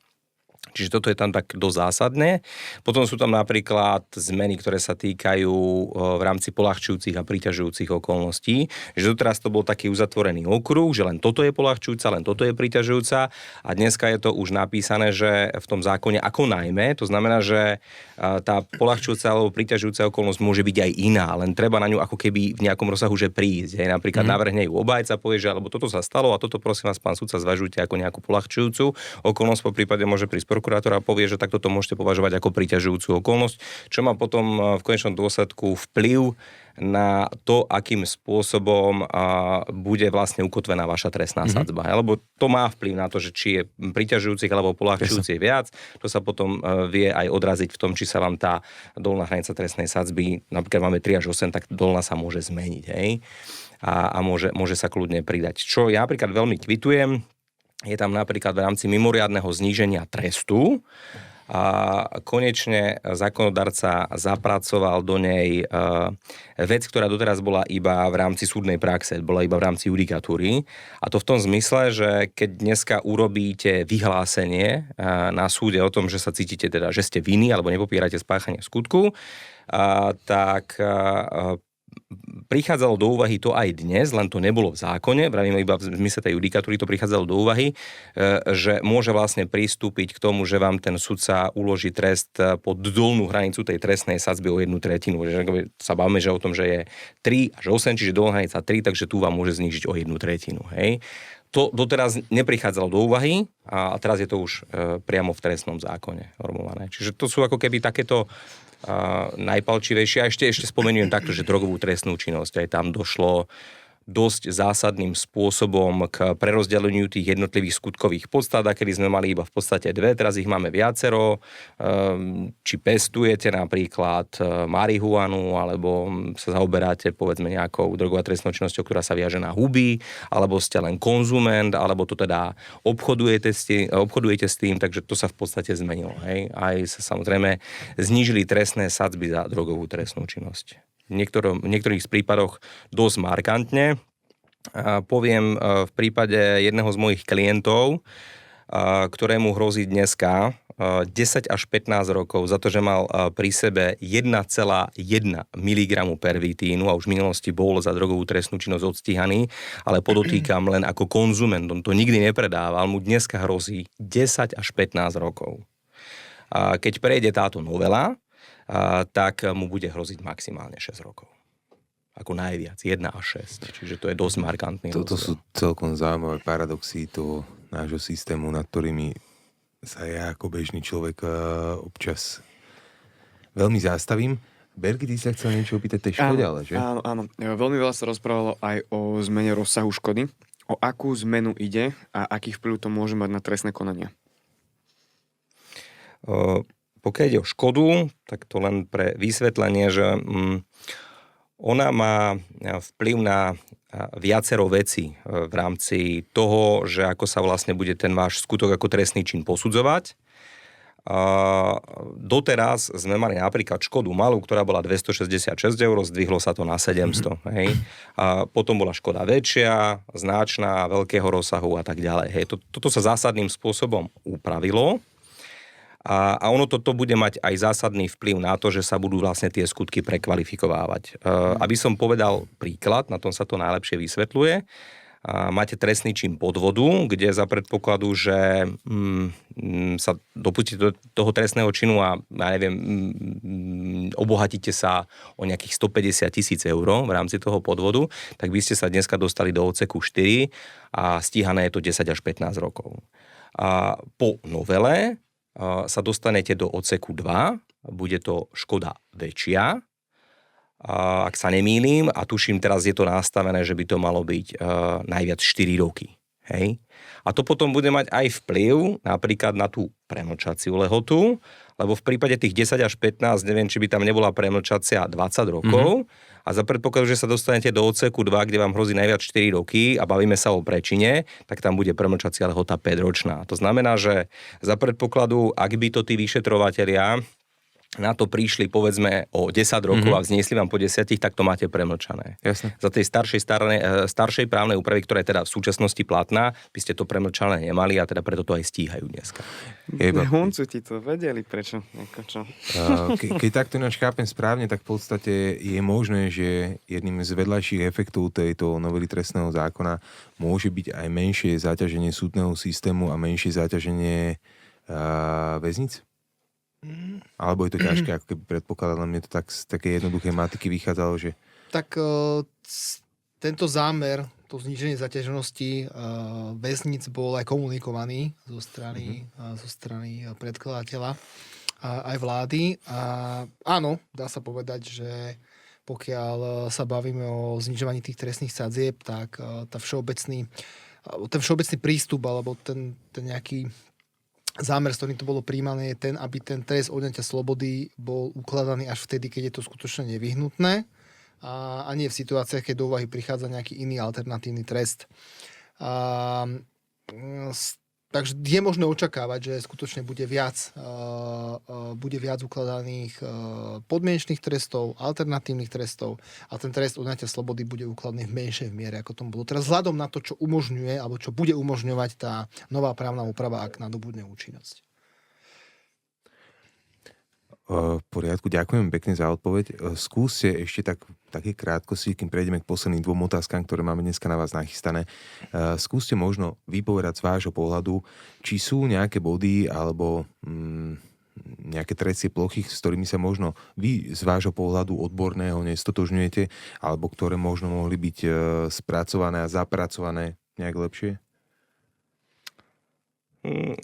Čiže toto je tam tak dosť zásadné. Potom sú tam napríklad zmeny, ktoré sa týkajú v rámci poľahčujúcich a priťažujúcich okolností. Že doteraz to bol taký uzatvorený okruh, že len toto je poľahčujúca, len toto je priťažujúca a dneska je to už napísané, že v tom zákone ako najmä, to znamená, že tá poľahčujúca alebo priťažujúca okolnosť môže byť aj iná, len treba na ňu ako keby v nejakom rozsahu že prísť. Hej. Napríklad navrhne ju obhajca, povie, že alebo toto sa stalo a toto prosím vás, pán sudca, zvažujte ako nejakú poľahčujúcu okolnosť, po prípade môže prísť prokurátor a povie, že takto to môžete považovať ako priťažujúcu okolnosť, čo má potom v konečnom dôsledku vplyv na to, akým spôsobom bude vlastne ukotvená vaša trestná sadzba. Lebo to má vplyv na to, že či je priťažujúcich alebo poľahčujúcich viac, to sa potom vie aj odraziť v tom, či sa vám tá dolná hranica trestnej sadzby, napríklad máme 3 až 8, tak dolná sa môže zmeniť, hej? A môže sa kľudne pridať. Čo ja napríklad veľmi kvitujem, je tam napríklad v rámci mimoriadneho zníženia trestu a konečne zákonodarca zapracoval do nej vec, ktorá doteraz bola iba v rámci súdnej praxe, bola iba v rámci judikatúry. A to v tom zmysle, že keď dneska urobíte vyhlásenie na súde o tom, že sa cítite teda, že ste vinní alebo nepopierate spáchanie skutku, tak prichádzalo do úvahy to aj dnes, len to nebolo v zákone, vravím iba v zmysle tej judikatúry, to prichádzalo do úvahy, že môže vlastne pristúpiť k tomu, že vám ten sudca uloží trest pod dolnú hranicu tej trestnej sadzby o 1/3. Že sa bavíme, že o tom, že je 3 až 8, čiže dolná hranica 3, takže tu vám môže znížiť o 1/3. Hej. To doteraz neprichádzalo do úvahy a teraz je to už priamo v trestnom zákone normované. Čiže to sú ako keby takéto najpalčivejšie. A ešte spomeniem takto, že drogovú trestnú činnosť aj tam došlo dosť zásadným spôsobom k prerozdeleniu tých jednotlivých skutkových podstat, kedy sme mali iba v podstate 2, teraz ich máme viacero. Či pestujete napríklad marihuanu, alebo sa zaoberáte povedzme nejakou drogovou trestnou činnosťou, ktorá sa viaže na huby, alebo ste len konzument, alebo to teda obchodujete s tým, takže to sa v podstate zmenilo. Hej? Aj sa samozrejme znížili trestné sadzby za drogovú trestnú činnosť. V niektorých prípadoch dosť markantne. Poviem v prípade jedného z mojich klientov, ktorému hrozí dneska 10 až 15 rokov za to, že mal pri sebe 1,1 mg pervitínu a už v minulosti bol za drogovú trestnú činnosť odstíhaný, ale podotýkam len ako konzument, on to nikdy nepredával, mu dneska hrozí 10 až 15 rokov. Keď prejde táto novela, tak mu bude hroziť maximálne 6 rokov. Ako najviac, 1 až 6. Čiže to je dosť markantný. Toto sú celkom zaujímavé paradoxy toho nášho systému, nad ktorými sa ja ako bežný človek občas veľmi zastavím. Berky, ty sa chcel niečo opýtať tej škode, ale že? Áno. Veľmi veľa sa rozprávalo aj o zmene rozsahu škody. O akú zmenu ide a aký vplyv to môže mať na trestné konania? Pokiaľ ide o škodu, tak to len pre vysvetlenie, že ona má vplyv na viacero vecí v rámci toho, že ako sa vlastne bude ten váš skutok ako trestný čin posudzovať. Doteraz sme mali napríklad Škodu malú, ktorá bola 266 eur, zdvihlo sa to na 700. Hej. Potom bola Škoda väčšia, značná, veľkého rozsahu a tak ďalej. Hej. Toto sa zásadným spôsobom upravilo. A ono toto bude mať aj zásadný vplyv na to, že sa budú vlastne tie skutky prekvalifikovávať. Aby som povedal príklad, na tom sa to najlepšie vysvetľuje. Máte trestný čin podvodu, kde za predpokladu, že sa dopustíte do toho trestného činu a ja neviem, obohatíte sa o nejakých 150 000 eur v rámci toho podvodu, tak by ste sa dneska dostali do odseku 4 a stíhané je to 10 až 15 rokov. A po novele sa dostanete do odseku 2, bude to škoda väčšia, ak sa nemýlim, a tuším, teraz je to nastavené, že by to malo byť najviac 4 roky. Hej? A to potom bude mať aj vplyv napríklad na tú premlčaciu lehotu, lebo v prípade tých 10 až 15, neviem, či by tam nebola premlčacia 20 rokov, a za predpokladu, že sa dostanete do odseku 2, kde vám hrozí najviac 4 roky a bavíme sa o prečine, tak tam bude premlčacia lehota 5-ročná. To znamená, že za predpokladu, ak by to tí vyšetrovatelia na to prišli, povedzme, o 10 rokov a vzniesli vám po 10, tak to máte premlčané. Jasne. Za tej staršej právnej úpravy, ktorá je teda v súčasnosti platná, by ste to premlčané nemali a teda preto to aj stíhajú dneska. Huncu ti to vedeli, prečo? Keď takto ináč chápem správne, tak v podstate je možné, že jedným z vedľajších efektov tejto novely trestného zákona môže byť aj menšie zaťaženie súdneho systému a menšie zaťaženie väznic? Alebo je to ťažké, ako keby predpokladal, ale mne to tak z také jednoduché matiky vychádzalo, že... Tak tento zámer, to zníženie zaťaženosti väzníc bol aj komunikovaný zo strany predkladateľa aj vlády. A áno, dá sa povedať, že pokiaľ sa bavíme o znižovaní tých trestných sadzieb, tak ten všeobecný prístup alebo ten nejaký zámer, s ktorým to bolo príjmané, je ten, aby ten trest odňatia slobody bol ukladaný až vtedy, keď je to skutočne nevyhnutné a nie v situáciách, keď do úvahy prichádza nejaký iný alternatívny trest. Takže je možné očakávať, že skutočne bude viac ukladaných podmienečných trestov, alternatívnych trestov a ten trest odňatia slobody bude ukladaný v menšej miere, ako tomu bolo teraz, vzhľadom na to, čo umožňuje alebo čo bude umožňovať tá nová právna úprava, ak nadobudne účinnosť. V poriadku, ďakujem pekne za odpoveď. Skúste ešte také krátkosti, kým prejdeme k posledným 2 otázkam, ktoré máme dneska na vás nachystané. Skúste možno vypovedať z vášho pohľadu, či sú nejaké body alebo nejaké trecie plochy, s ktorými sa možno vy z vášho pohľadu odborného nestotožňujete, alebo ktoré možno mohli byť spracované a zapracované nejak lepšie?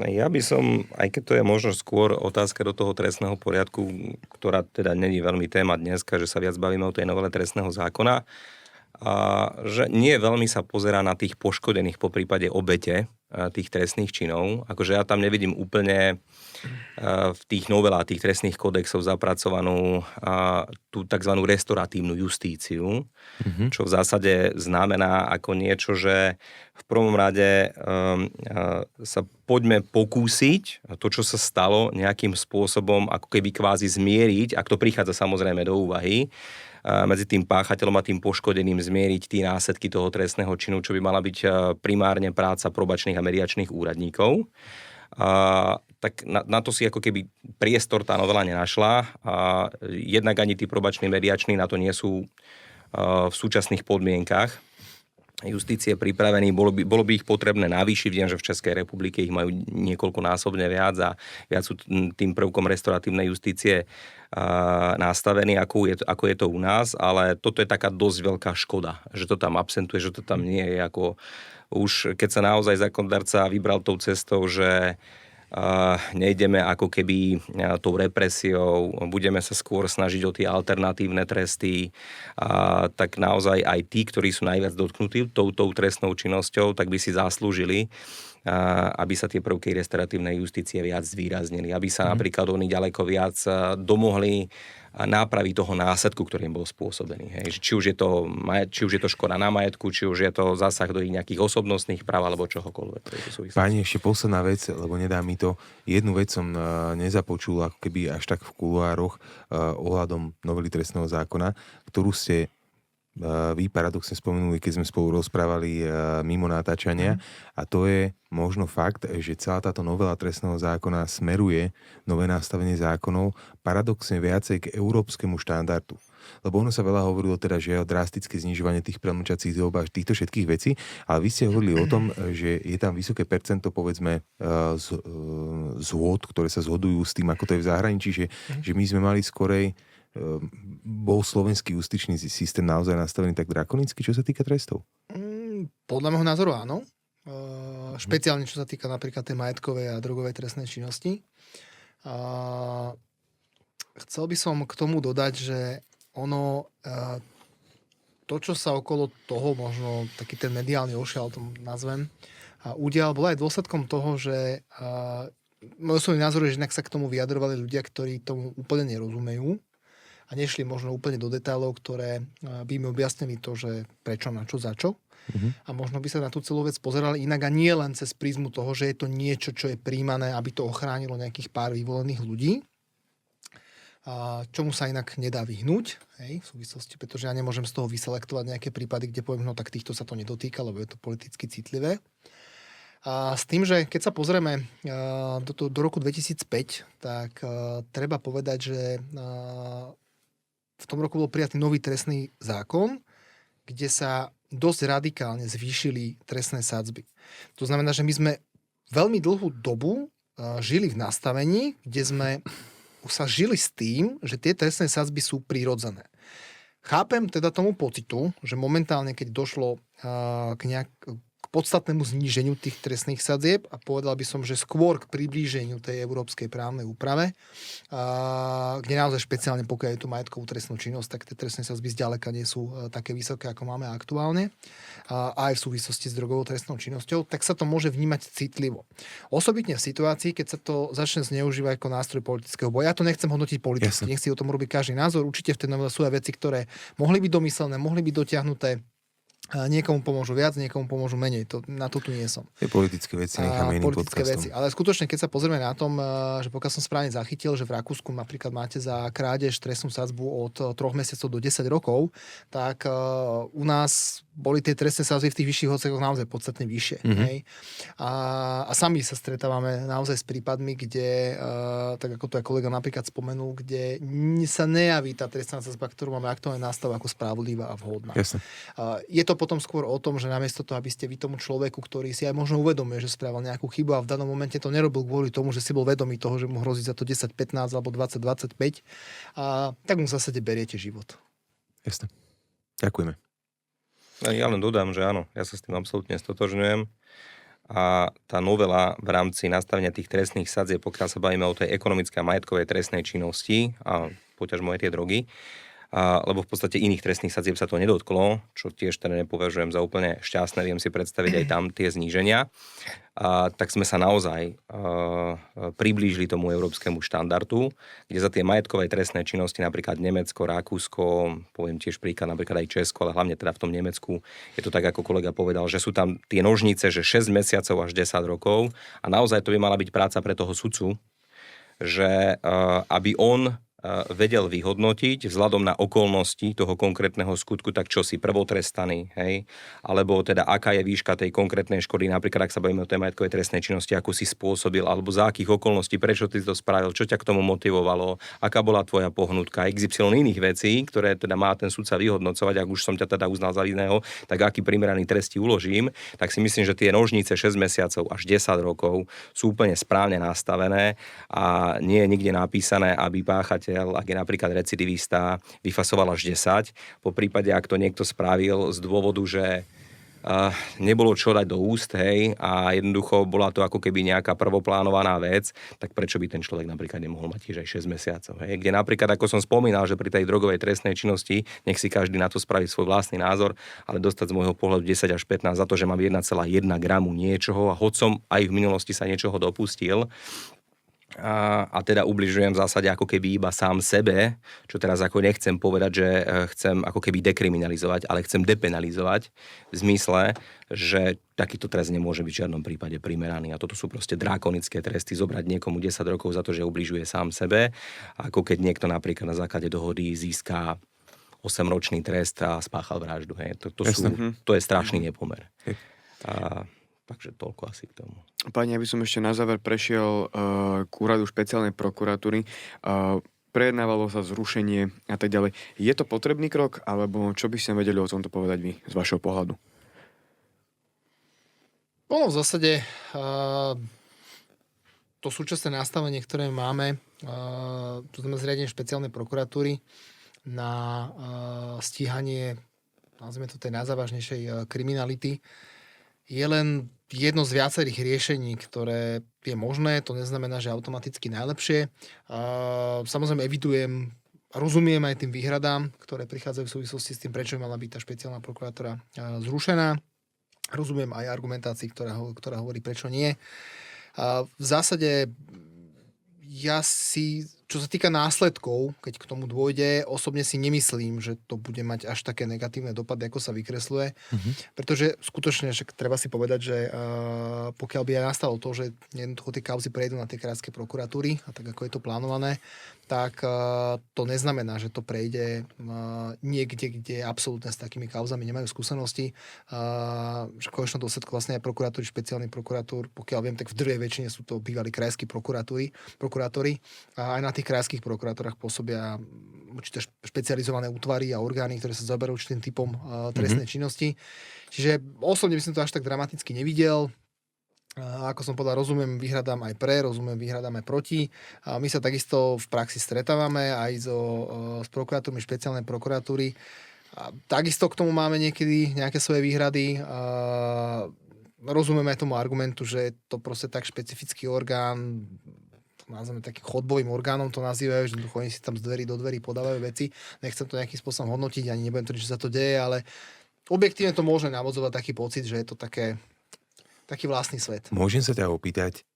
Ja by som, aj keď to je možno skôr otázka do toho trestného poriadku, ktorá teda není veľmi téma dneska, že sa viac bavíme o tej novele trestného zákona, a že nie veľmi sa pozerá na tých poškodených, po prípade obete tých trestných činov. Akože ja tam nevidím úplne v tých novelách, tých trestných kodexov zapracovanú tú tzv. Restoratívnu justíciu, čo v zásade znamená ako niečo, že v prvom rade sa poďme pokúsiť to, čo sa stalo, nejakým spôsobom ako keby kvázi zmieriť, ak to prichádza samozrejme do úvahy, medzi tým páchateľom a tým poškodeným zmieriť tie následky toho trestného činu, čo by mala byť primárne práca probačných a mediačných úradníkov. Tak na to si ako keby priestor tá novela nenašla. Jednak ani tí probační mediační na to nie sú v súčasných podmienkach justície pripravení, bolo by ich potrebné navýšiť. Viem, že v Českej republike ich majú niekoľkonásobne viac a viac sú tým prvkom restoratívnej justície nastavení, ako je to u nás, ale toto je taká dosť veľká škoda, že to tam absentuje, že to tam nie je ako už, keď sa naozaj zákonodárca vybral tou cestou, že nejdeme ako keby tou represiou, budeme sa skôr snažiť o tie alternatívne tresty, tak naozaj aj tí, ktorí sú najviac dotknutí touto trestnou činnosťou, tak by si zaslúžili, aby sa tie prvky restoratívnej justície viac zvýraznili, aby sa napríklad oni ďaleko viac domohli nápravy toho následku, ktorý im bol spôsobený. Hej. Či už je to škoda na majetku, či už je to zásah do ich nejakých osobnostných práv alebo čohokoľvek. Páni, ešte posledná vec, lebo nedá mi to. Jednu vec som nezapočul, ako keby až tak v kuluároch ohľadom novely trestného zákona, ktorú ste vy paradoxne spomenuli, keď sme spolu rozprávali mimo natáčania, a to je možno fakt, že celá táto novela trestného zákona smeruje nové nastavenie zákonov paradoxne viacej k európskemu štandardu. Lebo ono sa veľa hovorilo teda, že je o drastické znižovanie tých premlčacích dôb a týchto všetkých vecí, ale vy ste hovorili o tom, že je tam vysoké percento, povedzme, zhôd, ktoré sa zhodujú s tým, ako to je v zahraničí, že my sme mali skorej bol slovenský justičný systém naozaj nastavený tak drakonicky, čo sa týka trestov? Podľa môjho názoru áno. Špeciálne, čo sa týka napríklad tej majetkovej a drogovej trestnej činnosti. Chcel by som k tomu dodať, že to, čo sa okolo toho, možno taký ten mediálny ošial, to nazvem, udial, bolo aj dôsledkom toho, že môj osobný názor je, že inak sa k tomu vyjadrovali ľudia, ktorí tomu úplne nerozumejú a nešli možno úplne do detailov, ktoré by mi objasnili to, že prečo, na čo, za čo. A možno by sa na tú celú vec pozerali inak a nie len cez prízmu toho, že je to niečo, čo je príjmané, aby to ochránilo nejakých pár vyvolených ľudí, čomu sa inak nedá vyhnúť, hej, v súvislosti, pretože ja nemôžem z toho vyselektovať nejaké prípady, kde poviem, no tak týchto sa to nedotýka, lebo je to politicky citlivé. A s tým, že keď sa pozrieme do roku 2005, tak treba povedať, že v tom roku bol prijatý nový trestný zákon, kde sa dosť radikálne zvýšili trestné sadzby. To znamená, že my sme veľmi dlhú dobu žili v nastavení, kde sme sa žili s tým, že tie trestné sadzby sú prirodzené. Chápem teda tomu pocitu, že momentálne, keď došlo k podstatnému zníženiu tých trestných sadzieb a povedal by som, že skôr k priblíženiu tej európskej právnej úprave, kde naozaj špeciálne pokiaľ je tú majetkovú trestnú činnosť, tak tie trestné sadzby zďaleka nie sú také vysoké, ako máme aktuálne, aj v súvislosti s drogovou trestnou činnosťou, tak sa to môže vnímať citlivo. Osobitne v situácii, keď sa to začne zneužívať ako nástroj politického boja. Ja to nechcem hodnotiť politicky, nech si o tom robí každý názor. Určite v tej novele sú aj veci, ktoré mohli byť domyslené, mohli byť dotiahnuté. Niekomu pomôžu viac, niekomu pomôžu menej. Na to tu nie som. Je politické veci, necháme iným podcastom. Ale skutočne, keď sa pozrieme na tom, že pokiaľ som správne zachytil, že v Rakúsku napríklad máte za krádež trestnú sadzbu od 3 mesiacov do 10 rokov, tak u nás boli tie trestné sadzby v tých vyšších odsekoch naozaj podstatne vyššie. Hej? A sami sa stretávame naozaj s prípadmi, kde, tak ako to aj kolega napríklad spomenul, kde sa nejaví tá trestná sadzba, ktorú máme aktuálne nastav ako spravodlivá a vhodná. Je to potom skôr o tom, že namiesto toho, aby ste vy tomu človeku, ktorý si aj možno uvedomuje, že správal nejakú chybu a v danom momente to nerobil kvôli tomu, že si bol vedomý toho, že mu hrozí za to 10, 15 alebo 20, 25, tak mu v zásade beriete život. Jasne. Ďakujeme. Ja len dodám, že áno, ja sa s tým absolútne stotožňujem. A tá novela v rámci nastavenia tých trestných sadzieb, pokiaľ sa bavíme o tej ekonomickej a majetkovej trestnej činnosti a poťažmo aj tie drogy, lebo v podstate iných trestných sadzieb sa to nedotklo, čo tiež teda nepovažujem za úplne šťastné, viem si predstaviť aj tam tie zníženia, tak sme sa naozaj priblížili tomu európskemu štandardu, kde za tie majetkové trestné činnosti napríklad Nemecko, Rakúsko, poviem tiež príklad napríklad aj Česko, ale hlavne teda v tom Nemecku je to tak, ako kolega povedal, že sú tam tie nožnice, že 6 mesiacov až 10 rokov a naozaj to by mala byť práca pre toho sudcu, že aby on vedel vyhodnotiť vzhľadom na okolnosti toho konkrétneho skutku, tak čo si prvotrestaný, hej? Alebo teda aká je výška tej konkrétnej škody, napríklad ak sa bavíme o tej majetkovej trestnej činnosti, ako si spôsobil, alebo za akých okolností, prečo ty to spravil, čo ťa k tomu motivovalo, aká bola tvoja pohnutka, XY iných vecí, ktoré teda má ten sudca vyhodnocovať, ak už som ťa teda uznal za vinného, tak aký primeraný trest ti uložím, tak si myslím, že tie nožnice 6 mesiacov až 10 rokov sú úplne správne nastavené a nie je nikde napísané, aby páchateľ, ak je napríklad recidivista, vyfasoval až 10. Po prípade, ak to niekto spravil z dôvodu, že nebolo čo dať do úst, hej, a jednoducho bola to ako keby nejaká prvoplánovaná vec, tak prečo by ten človek napríklad nemohol mať tiež aj 6 mesiacov, hej? Kde napríklad, ako som spomínal, že pri tej drogovej trestnej činnosti, nech si každý na to spraví svoj vlastný názor, ale dostať z môjho pohľadu 10 až 15 za to, že mám 1,1 gramu niečoho a hoď som aj v minulosti sa niečoho dopustil, a teda ubližujem v zásade ako keby iba sám sebe, čo teraz ako nechcem povedať, že chcem ako keby dekriminalizovať, ale chcem depenalizovať v zmysle, že takýto trest nemôže byť v žiadnom prípade primeraný. A toto sú proste drakonické tresty, zobrať niekomu 10 rokov za to, že ubližuje sám sebe, ako keď niekto napríklad na základe dohody získa 8-ročný trest a spáchal vraždu. Hej. To je strašný nepomer. Takže toľko asi k tomu. Pani, aby som ešte na záver prešiel k úradu špeciálnej prokuratúry. Prejednávalo sa zrušenie a tak ďalej. Je to potrebný krok, alebo čo by ste vedeli o tomto povedať vy z vašho pohľadu? V zásade to súčasné nastavenie, ktoré máme, to znamená zriadenie špeciálnej prokuratúry na stíhanie, nazvime to tej najzávažnejšej kriminality, je len jedno z viacerých riešení, ktoré je možné. To neznamená, že automaticky najlepšie. Samozrejme evidujem a rozumiem aj tým výhradám, ktoré prichádzajú v súvislosti s tým, prečo mala byť tá špeciálna prokuratúra zrušená. Rozumiem aj argumentácii, ktorá hovorí, prečo nie. V zásade čo sa týka následkov, keď k tomu dôjde, osobne si nemyslím, že to bude mať až také negatívne dopady, ako sa vykresľuje. Pretože skutočne však treba si povedať, že pokiaľ by aj nastalo to, že jednoducho tie kauzy prejdú na tie krajské prokuratúry, a tak ako je to plánované, tak to neznamená, že to prejde niekde, kde absolútne s takými kauzami nemajú skúsenosti. V konečnom dôsledku vlastne aj prokuratúry, špeciálny prokuratúr, pokiaľ viem, tak v drvej väčšine sú to bývalí krajskí prokurátori. A aj na tých krajských prokuratúrach pôsobia určité špecializované útvary a orgány, ktoré sa zaoberajú určitým typom trestnej činnosti. Čiže osobne by som to až tak dramaticky nevidel. Ako som povedal, rozumiem výhradám aj rozumiem výhradám aj proti. My sa takisto v praxi stretávame aj s prokurátormi špeciálnej prokuratúry. Takisto k tomu máme niekedy nejaké svoje výhrady. Rozumiem aj tomu argumentu, že je to proste tak špecifický orgán, nazveme takým chodbovým orgánom to nazývajú, že oni si tam z dverí do dverí podávajú veci. Nechcem to nejakým spôsobom hodnotiť, ani nebudem tvrdiť, že sa to deje, ale objektívne to môže navodzovať taký pocit, že je to taký vlastný svet. Môžem sa ťa opýtať,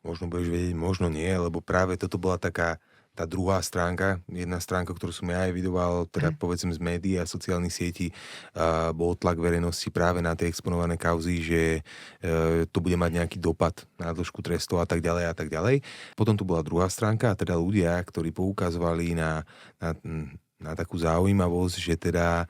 možno budeš vedieť, možno nie, lebo práve toto bola taká tá druhá stránka, jedna stránka, ktorú som ja evidoval, teda povedzme z médií a sociálnych sietí, bol tlak verejnosti práve na tie exponované kauzy, že to bude mať nejaký dopad na dĺžku trestov a tak ďalej a tak ďalej. Potom tu bola druhá stránka, a teda ľudia, ktorí poukazovali na takú zaujímavosť, že teda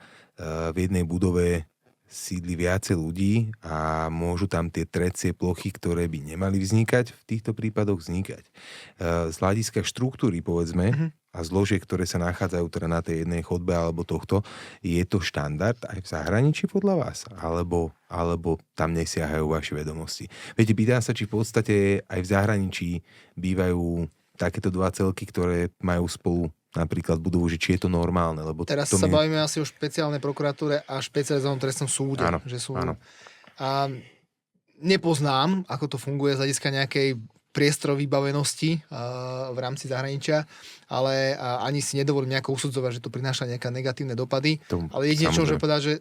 v jednej budove sídli viacej ľudí a môžu tam tie trecie plochy, ktoré by nemali vznikať, v týchto prípadoch vznikať. Z hľadiska štruktúry, povedzme, a zložiek, ktoré sa nachádzajú teda na tej jednej chodbe alebo tohto, je to štandard aj v zahraničí podľa vás? Alebo tam nesiahajú vaše vedomosti? Viete, pýtam sa, či v podstate aj v zahraničí bývajú takéto dva celky, ktoré majú spolu napríklad budovu, že či je to normálne. Lebo teraz sa bavíme asi o špeciálnej prokuratúre a špecializovanom trestnom súde. Áno, že sú... áno. A nepoznám, ako to funguje z hľadiska nejakej priestorovej vybavenosti v rámci zahraničia, ale ani si nedovolím nejako usudzovať, že to prináša nejaké negatívne dopady. Ale jedine, čo môžem povedať, že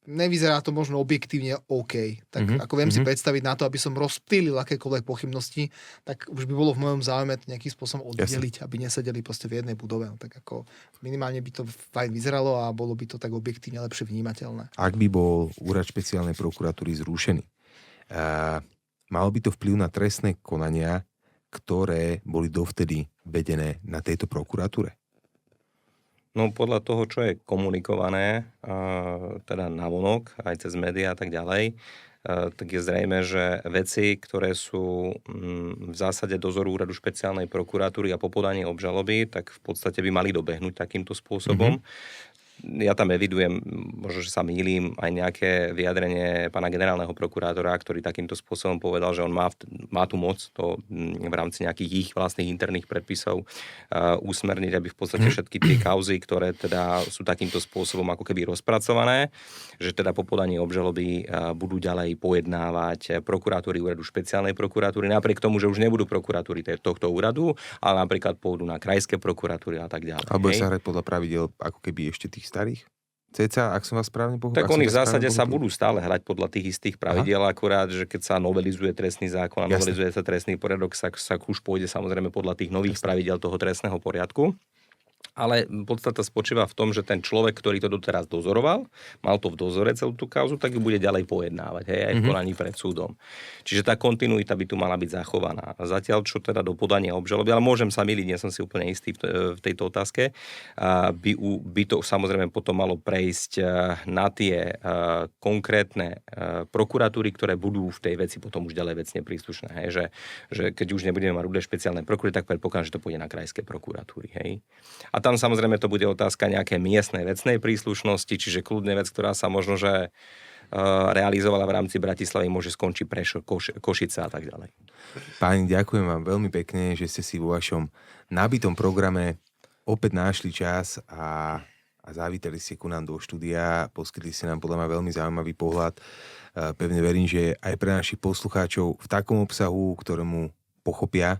nevyzerá to možno objektívne OK. Tak ako viem si predstaviť na to, aby som rozptýlil akékoľvek pochybnosti, tak už by bolo v mojom záujme nejakým spôsobom oddeliť, aby nesedeli proste v jednej budove. Tak ako minimálne by to fajn vyzeralo a bolo by to tak objektívne lepšie vnímateľné. Ak by bol úrad špeciálnej prokuratúry zrušený, malo by to vplyv na trestné konania, ktoré boli dovtedy vedené na tejto prokuratúre? No podľa toho, čo je komunikované, teda navonok, aj cez médiá a tak ďalej, tak je zrejme, že veci, ktoré sú v zásade dozoru úradu špeciálnej prokuratúry a po podaní obžaloby, tak v podstate by mali dobehnúť takýmto spôsobom. Ja tam evidujem, možno, že sa mýlim, aj nejaké vyjadrenie pána generálneho prokurátora, ktorý takýmto spôsobom povedal, že on má tú moc to v rámci nejakých ich vlastných interných predpisov usmerniť, aby v podstate všetky tie kauzy, ktoré teda sú takýmto spôsobom ako keby rozpracované, že teda po podaní obžaloby budú ďalej pojednávať prokuratúry úradu špeciálnej prokuratúry, napriek tomu, že už nebudú prokuratúry tohto úradu, ale napríklad pôjdu na krajské prokuratúry a tak ďalej. Alebo sa hrať podľa pravidel ako keby ešte tých starých? Ceca, ak som vás správne pochopil. Tak oni v zásade sa budú stále hrať podľa tých istých pravidiel, akurát, že keď sa novelizuje trestný zákon a novelizuje sa trestný poriadok, sa už pôjde samozrejme podľa tých nových pravidiel toho trestného poriadku. Ale podstata spočíva v tom, že ten človek, ktorý to doteraz dozoroval, mal to v dozore celú tú kauzu, tak ju bude ďalej pojednávať, hej, aj v konaní pred súdom. Čiže tá kontinuita by tu mala byť zachovaná. Zatiaľ, čo teda do podania obžaloby, ale môžem sa myliť, nie som si úplne istý v tejto otázke, by to samozrejme potom malo prejsť na tie konkrétne prokuratúry, ktoré budú v tej veci potom už ďalej vecne príslušné. Hej, že keď už nebudeme mať rudé špeciálne prokuratúry, tak predpokladám, že to pôjde na krajské prokuratúry. Hej. A tam samozrejme to bude otázka nejakej miestnej vecnej príslušnosti, čiže kľudne vec, ktorá sa možno, že realizovala v rámci Bratislavy, môže skončiť Prešov, Košice a tak ďalej. Páni, ďakujem vám veľmi pekne, že ste si vo vašom nabitom programe opäť našli čas a zavítali ste ku nám do štúdia, poskytli ste nám podľa mňa veľmi zaujímavý pohľad. Pevne verím, že aj pre našich poslucháčov v takom obsahu, ktorému pochopia.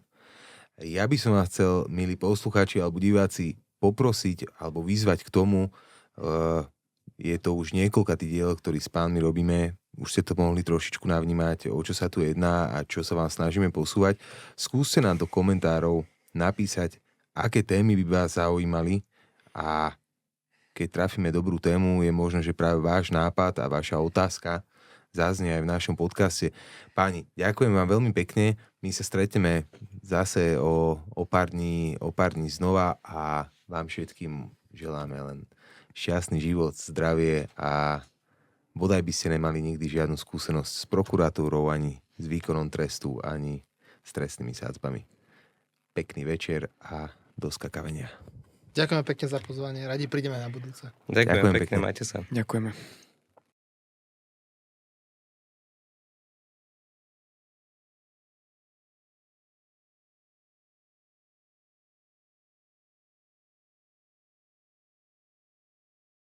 Ja by som vás chcel, milí poslucháči alebo diváci, poprosiť alebo vyzvať k tomu, je to už niekoľkatý diel, ktorý s pánmi robíme, už ste to mohli trošičku navnímať, o čo sa tu jedná a čo sa vám snažíme posúvať. Skúste nám do komentárov napísať, aké témy by vás zaujímali a keď trafíme dobrú tému, je možno, že práve váš nápad a vaša otázka zaznie aj v našom podcaste. Páni, ďakujem vám veľmi pekne, my sa stretneme zase o pár dní znova a vám všetkým želáme len šťastný život, zdravie a bodaj by ste nemali nikdy žiadnu skúsenosť s prokuratúrou, ani s výkonom trestu, ani s trestnými sádzbami. Pekný večer a do skakavenia. Ďakujeme pekne za pozvanie, radi prídeme na budúce. Ďakujem pekne, majte sa. Ďakujeme.